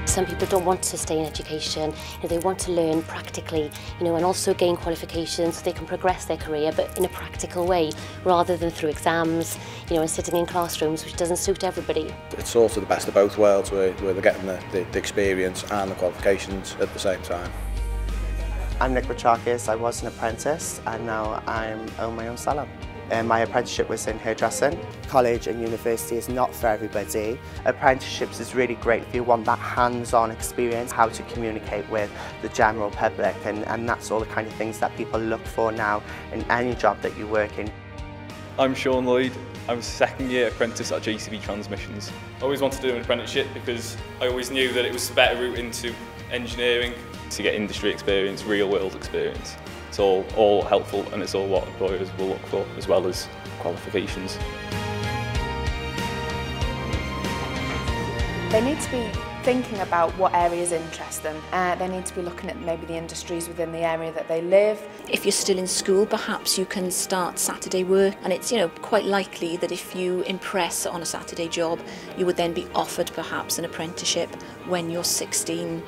Some people don't want to stay in education, they want to learn practically, and also gain qualifications so they can progress their career, but in a practical way, rather than through exams, and sitting in classrooms, which doesn't suit everybody. It's sort of the best of both worlds, where they're getting the experience and the qualifications at the same time. I'm Nick Wachakis. I was an apprentice and now I own my own salon. My apprenticeship was in hairdressing. College and university is not for everybody. Apprenticeships is really great if you want that hands-on experience, how to communicate with the general public, and that's all the kind of things that people look for now in any job that you work in. I'm Sean Lloyd. I'm a second year apprentice at JCB Transmissions. I always wanted to do an apprenticeship because I always knew that it was the better route into engineering to get industry experience, real world experience. It's all helpful, and it's all what employers will look for, as well as qualifications. They need to be thinking about what areas interest them. They need to be looking at maybe the industries within the area that they live. If you're still in school, perhaps you can start Saturday work, and it's quite likely that if you impress on a Saturday job, you would then be offered perhaps an apprenticeship when you're 16.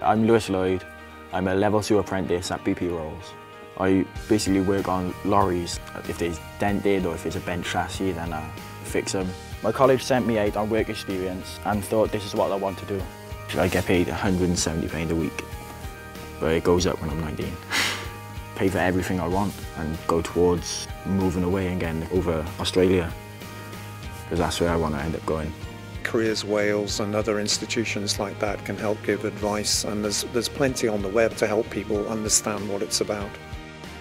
I'm Lewis Lloyd. I'm a level 2 apprentice at BP Rolls. I basically work on lorries. If there's dented or if it's a bent chassis, then I fix them. My college sent me out on work experience and thought this is what I want to do. I get paid £170 a week, but it goes up when I'm 19. Pay for everything I want and go towards moving away and getting over Australia, because that's where I want to end up going. Careers Wales and other institutions like that can help give advice, and there's plenty on the web to help people understand what it's about.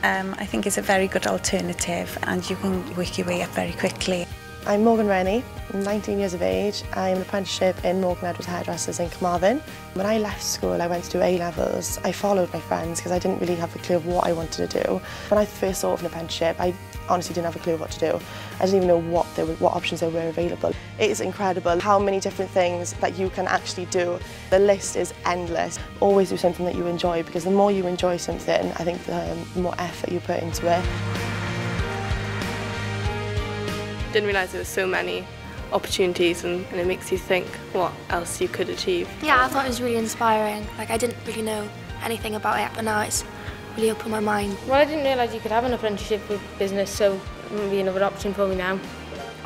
I think it's a very good alternative and you can work your way up very quickly. I'm Morgan Rennie, I'm 19 years of age. I'm an apprenticeship in Morgan Edwards Hairdressers in Carmarthen. When I left school, I went to do A-levels. I followed my friends because I didn't really have a clue of what I wanted to do. When I first thought of an apprenticeship, I honestly didn't have a clue what to do. I didn't even know what options there were available. It is incredible how many different things that you can actually do. The list is endless. Always do something that you enjoy, because the more you enjoy something, I think the more effort you put into it. Didn't realise there were so many opportunities, and it makes you think what else you could achieve. Yeah, I thought it was really inspiring. I didn't really know anything about it, but now it's really opened my mind. Well, I didn't realise you could have an apprenticeship with business, so it might be another option for me now.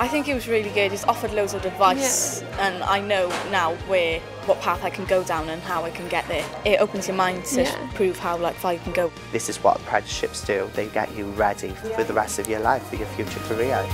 I think it was really good. It's offered loads of advice, and I know now what path I can go down and how I can get there. It opens your mind to prove how far you can go. This is what apprenticeships do. They get you ready for the rest of your life, for your future career.